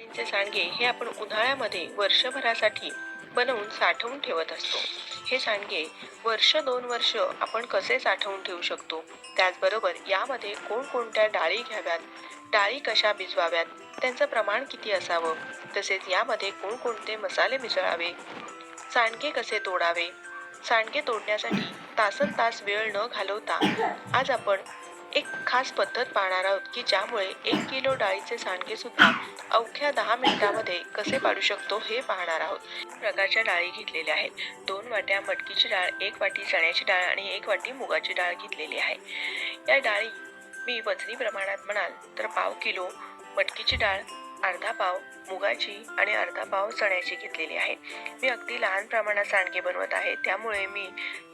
डाळींचे सांडगे हे आपण उन्हाळ्यामध्ये वर्षभरासाठी बनवून साठवून ठेवत असतो. हे सांडगे वर्ष 2 वर्ष आपण कसे साठवून ठेवू शकतो, त्याचबरोबर यामध्ये कोणकोणत्या डाळी घ्याव्यात, डाळी कशा भिजवाव्यात, त्यांचं प्रमाण किती असावं, तसेच यामध्ये कोणकोणते मसाले मिसळावे, सांडगे कसे तोडावे, सांडगे तोडण्यासाठी तासनतास वेळ न घालवता आज आपण एक खास पद्धत पाहणार आहोत की ज्यामुळे 1 किलो डाळीचे सांडगे सुद्धा अवघ्या 10 मिनिटांमध्ये कसे पाडू शकतो हे पाहणार आहोत. प्रकारच्या डाळी घेतलेल्या आहेत. 2 वाट्या मटकीची डाळ, 1 वाटी चण्याची डाळ आणि 1 वाटी मुगाची डाळ घेतलेली आहे. या डाळी मी वजनी प्रमाणात म्हणाल तर पाव किलो मटकीची डाळ, अर्धा पाव मुगाची आणि अर्धा पाव चण्याची घेतलेली आहे. मी अगदी लहान प्रमाणात सांडगे बनवत आहे, त्यामुळे मी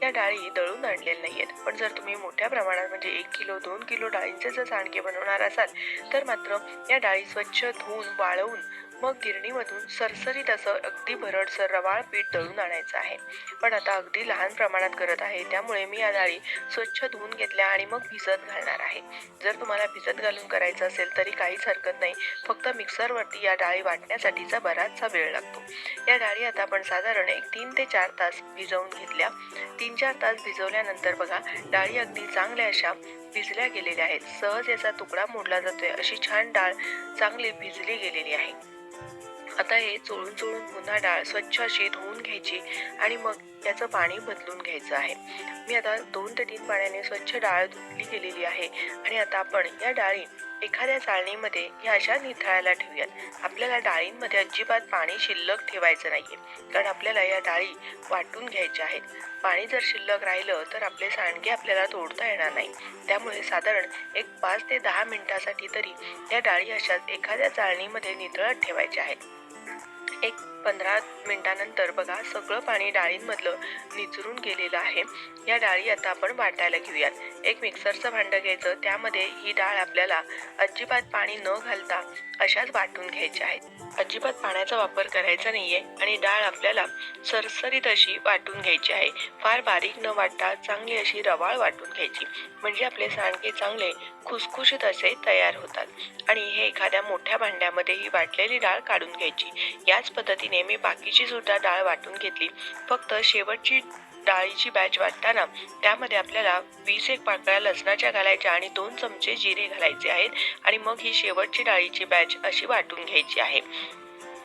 या डाळी दळून आणलेल्या नाहीयेत. पण जर तुम्ही मोठ्या प्रमाणात म्हणजे 1 किलो 2 किलो डाळींचे जर सांडगे बनवणार असाल तर मात्र या डाळी स्वच्छ धुवून वाळवून मग गिरणीमधून सरसरीत असं अगदी भरडसर रवाळ पीठ दळून आणायचं आहे. पण आता अगदी लहान प्रमाणात करत आहे, त्यामुळे मी या डाळी स्वच्छ धुवून घेतल्या आणि मग भिजत घालणार आहे. जर तुम्हाला भिजत घालून करायचं असेल तरी काहीच हरकत नाही, फक्त मिक्सरवरती या डाळी वाटण्यासाठीचा बराचसा वेळ लागतो. या डाळी आता आपण साधारण 3 ते 4 तास भिजवून घेतल्या. 3-4 तास भिजवल्यानंतर बघा डाळी अगदी चांगल्या अशा भिजल्या गेलेल्या आहेत. सहज याचा तुकडा मोडला जातोय अशी छान डाळ चांगली भिजली गेलेली आहे. आता हे चोळून चोळून पुन्हा डाळ स्वच्छ अशी धुवून घ्यायची आणि मग याचं पाणी बदलून घ्यायचं आहे. मी आता 2 ते 3 पाण्याने स्वच्छ डाळ धुतली गेलेली आहे आणि आता आपण या डाळी एखाद्या चाळणीमध्ये या अशा निथळायला ठेवूयात. आपल्याला डाळींमध्ये अजिबात पाणी शिल्लक ठेवायचं नाहीये, कारण आपल्याला या डाळी वाटून घ्यायच्या आहेत. पाणी जर शिल्लक राहिलं तर आपले सांडगे आपल्याला तोडता येणार नाही. त्यामुळे साधारण 5 ते 10 मिनिटासाठी तरी या डाळी अशाच एखाद्या चाळणीमध्ये निथळत ठेवायच्या आहेत. 15 मिनिटानंतर बघा सगळं पाणी डाळींमधलं निचरून गेलेलं आहे. या डाळी आता आपण वाटायला घेऊयात. एक मिक्सरचं भांडं घ्यायचं, त्यामध्ये ही डाळ आपल्याला अजिबात पाणी न घालता अशाच वाटून घ्यायच्या आहेत. अजिबात पाण्याचा वापर करायचा नाहीये आणि डाळ आपल्याला सरसरीत अशी वाटून घ्यायची आहे. फार बारीक न वाटता चांगली अशी रवाळ वाटून घ्यायची, म्हणजे आपले सांडगे चांगले खुसखुशीत असे तयार होतात. आणि हे एखाद्या मोठ्या भांड्यामध्ये ही वाटलेली डाळ काढून घ्यायची. याच पद्धतीने मी बाकीची सुद्धा डाळ वाटून घेतली. फक्त शेवटची डाळीची बॅच वाटताना त्यामध्ये आपल्याला 20 पाकळ्या लसणाच्या घालायच्या आणि 2 चमचे जिरे घालायचे आहेत आणि मग ही शेवटची डाळीची बॅच अशी वाटून घ्यायची आहे.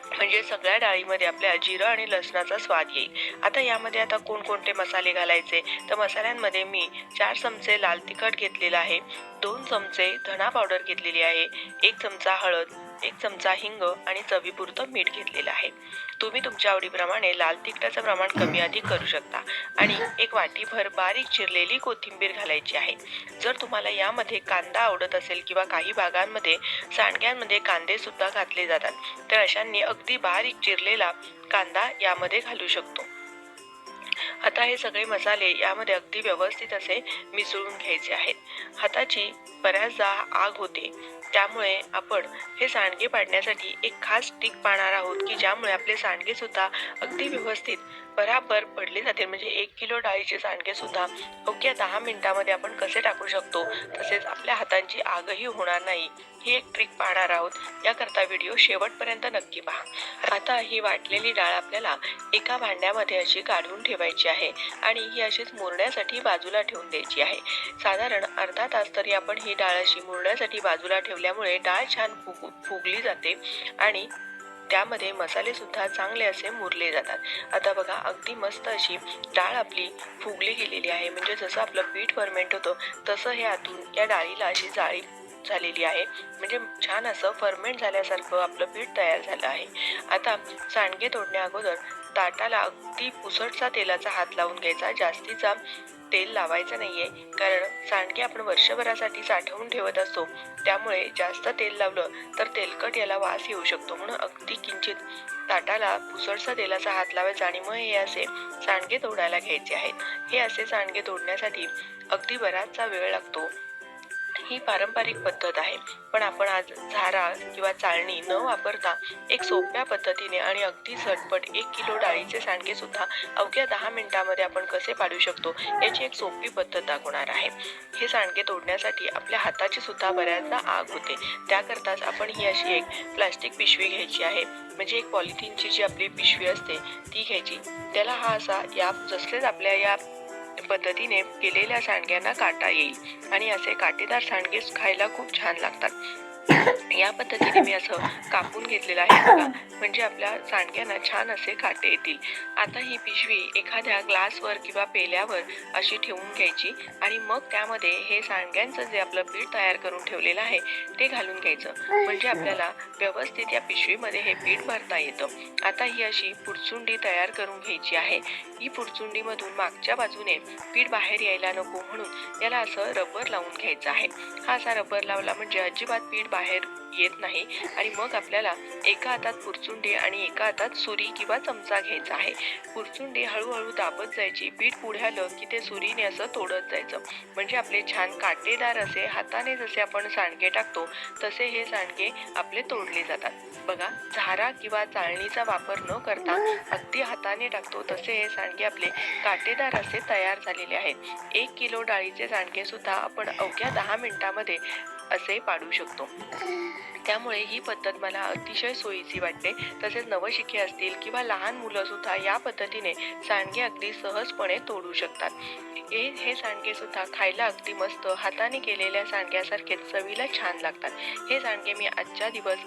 म्हणजे सगळ्या डाळीमध्ये आपल्या जिरं आणि लसणाचा स्वाद येईल. आता यामध्ये आता कोणकोणते मसाले घालायचे, तर मसाल्यांमध्ये मी 4 चमचे लाल तिखट घेतलेला आहे, 2 चमचे धना पावडर घेतलेली आहे, 1 चमचा हळद, 1 चमचा हिंग आणि चवीपुरतं मीठ घेतलेलं आहे. तुम्ही तुमच्या आवडीप्रमाणे लाल तिखटाचं प्रमाण कमी अधिक करू शकता. आणि 1 वाटीभर बारीक चिरलेली कोथिंबीर घालायची आहे. जर तुम्हाला यामध्ये कांदा आवडत असेल किंवा काही भागांमध्ये सांडग्यांमध्ये कांदे सुद्धा घातले जातात, तर अशांनी अगदी बारीक चिरलेला कांदा यामध्ये घालू शकतो. आता हे सगळे मसाले यामध्ये अगदी व्यवस्थित असे मिसळून घ्यायचे आहेत. हाताची बऱ्याचदा आग होते, त्यामुळे आपण हे सांडगे पाडण्यासाठी एक खास ट्रिक पाहणार आहोत की ज्यामुळे आपले सांडगे सुद्धा अगदी व्यवस्थित बराबर पडले जातील. म्हणजे 1 किलो डाळीचे सांडगे सुद्धा अवघ्या 10 मिनिटांमध्ये आपण कसे टाकू शकतो, तसेच आपल्या हातांची आगही होणार नाही, ही एक ट्रिक पाहणार आहोत. याकरता व्हिडिओ शेवटपर्यंत नक्की पहा. आता ही वाटलेली डाळ आपल्याला एका भांड्यामध्ये अशी काढून ठेवायची आहे आणि ही अशीच मुरण्यासाठी बाजूला ठेवून द्यायची आहे. साधारण अर्धा तास तरी आपण ही डाळ अशी मुरण्यासाठी बाजूला ठेवल्यामुळे डाळ छान फुगली जाते आणि त्यामध्ये मसाले सुद्धा चांगले असे मुरले जातात. आता बघा अगदी मस्त अशी डाळ आपली फुगली गेलेली आहे. म्हणजे जसं आपलं पीठ फर्मेंट होतं तसं हे आतून या डाळीला अशी जाळी झालेली आहे. म्हणजे छान असं फर्मेंट झाल्यासारखं आपलं पीठ तयार झालं आहे. आता सांडगे तोडण्या अगोदर ताटाला अगदी पुसटसा तेलाचा हात लावून घ्यायचा. जास्तीचा तेल लावायचं नाहीये, कारण सांडगे आपण वर्षभरासाठी साठवून ठेवत असतो, त्यामुळे जास्त तेल लावलं तर तेलकट याला वास येऊ शकतो. म्हणून अगदी किंचित ताटाला पुसटसा तेलाचा हात लावायचा आणि मग हे असे सांडगे तोडायला घ्यायचे आहेत. हे असे सांडगे तोडण्यासाठी अगदी बराचसा वेळ लागतो. ही पारंपरिक पद्धत आहे, पण आपण आज झारा किंवा चाळणी न वापरता एक सोप्या पद्धतीने आणि अगदी झटपट 1 किलो डाळीचे सांडगे सुद्धा अवघ्या 10 मिनिटांमध्ये आपण कसे पाडू शकतो याची एक सोपी पद्धत दाखवणार आहे. हे सांडगे तोडण्यासाठी आपल्या हाताची सुद्धा बऱ्याचदा आग होते. त्याकरताच आपण ही अशी एक प्लास्टिक पिशवी घ्यायची आहे, म्हणजे एक पॉलिथिनची जी आपली पिशवी असते ती घ्यायची. त्याला हा असा जसलेच आपल्या या पद्धतीने केलेल्या सांडग्यांना काटा येईल आणि असे काटेदार सांडगे खायला खूप छान लागतात. या पद्धतीने मी असं कापून घेतलेलं आहे बघा, म्हणजे आपल्या सांडग्यांना छान असे काटे येतील. आता ही पिशवी एखाद्या ग्लासवर किंवा पेल्यावर अशी ठेवून घ्यायची आणि मग त्यामध्ये हे सांडग्यांचं जे आपलं पीठ तयार करून ठेवलेलं आहे ते घालून घ्यायचं, म्हणजे आपल्याला व्यवस्थित या पिशवीमध्ये हे पीठ भरता येतं. आता ही अशी पुरचुंडी तयार करून घ्यायची आहे. ही पुरचुंडीमधून मागच्या बाजूने पीठ बाहेर यायला नको म्हणून याला असं रबर लावून घ्यायचं आहे. हा असा रबर लावला म्हणजे अजिबात पीठ बाहेर येत नाही आणि मग आपल्याला एका हातात पुरचुंडी आणि एका हातात सुरी किंवा चमचा घ्यायचा आहे. पुरचुंडी हळूहळू दाबत जायची, पीठ पुढे आलं की ते सुरीने असं तोडत जायचं, म्हणजे आपले छान काटेदार असे हाताने जसे आपण सांडगे टाकतो तसे हे सांडगे आपले तोडले जातात. बघा, झारा किंवा चाळणीचा वापर न करता अगदी हाताने टाकतो तसे हे सांडगे आपले काटेदार असे तयार झालेले आहेत. 1 किलो डाळीचे सांडगे सुद्धा आपण अवघ्या 10 मिनिटांमध्ये असे पाडू शकतो. त्यामुळे ही पद्धत मला अतिशय सोयीची वाटते. तसेच नवशिके असतील किंवा लहान मुलं सुद्धा या पद्धतीने सांडगे अगदी सहजपणे तोडू शकतात. हे सांडगे सुद्धा खायला अगदी मस्त हाताने केलेल्या सांडग्यासारखे चवीला छान लागतात. हे सांडगे मी आजच्या दिवस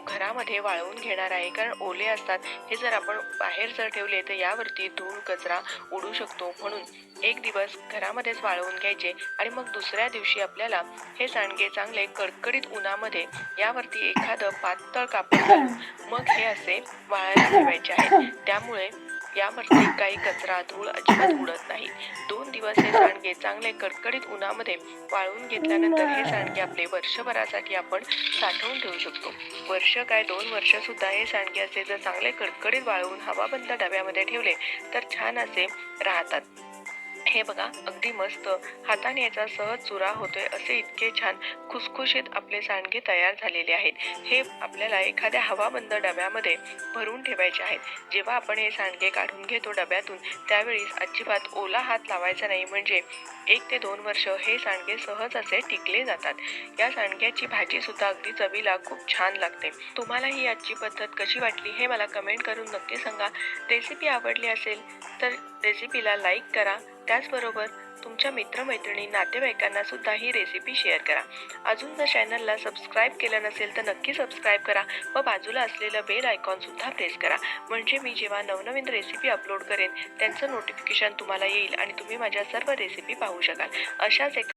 घरामध्ये वाळवून घेणार आहे, कारण ओले असतात. हे जर आपण बाहेर जर ठेवले तर यावरती धूळ कचरा उडू शकतो, म्हणून एक दिवस घरामध्येच वाळवून घ्यायचे आणि मग दुसऱ्या दिवशी आपल्याला हे सांडगे चांगले कडकडीत उन्हामध्ये यावरती एखादं पातळ कापड घालून मग हे असे वाळायला ठेवायचे आहेत. त्यामुळे यावरती काही कचरा धूळ अजिबात उडत नाही. 2 दिवस हे सांडगे चांगले कडकडीत उन्हामध्ये वाळवून घेतल्यानंतर हे सांडगे आपले वर्षभरासाठी आपण साठवून ठेवू शकतो. वर्ष काय 2 वर्ष सुद्धा हे सांडगे असे जर चांगले कडकडीत वाळवून हवाबंद डब्यामध्ये ठेवले तर छान असे राहतात. हे बघा, अगदी मस्त हाताने याचा सहज चुरा होतोय असे इतके छान खुसखुशीत आपले सांडगे तयार झालेले आहेत. हे आपल्याला एखाद्या हवाबंद डब्यामध्ये भरून ठेवायचे आहेत. जेव्हा आपण हे सांडगे काढून घेतो डब्यातून त्यावेळी अजिबात ओला हात लावायचा नाही, म्हणजे 1 ते 2 वर्ष हे सांडगे सहज असे टिकले जातात. या सांडग्याची भाजी सुद्धा अगदी चवीला खूप छान लागते. तुम्हाला ही आजची पद्धत कशी वाटली हे मला कमेंट करून नक्की सांगा. रेसिपी आवडली असेल तर रेसिपीला लाईक करा. त्याचबरोबर तुमच्या मित्रमैत्रिणी नातेवाईकांना सुद्धा ही रेसिपी शेअर करा. अजून जर चॅनलला सबस्क्राईब केलं नसेल तर नक्की सबस्क्राईब करा व बाजूला असलेलं बेल आयकॉन सुद्धा प्रेस करा, म्हणजे मी जेव्हा नवनवीन रेसिपी अपलोड करेन त्यांचं नोटिफिकेशन तुम्हाला येईल आणि तुम्ही माझ्या सर्व रेसिपी पाहू शकाल. अशाच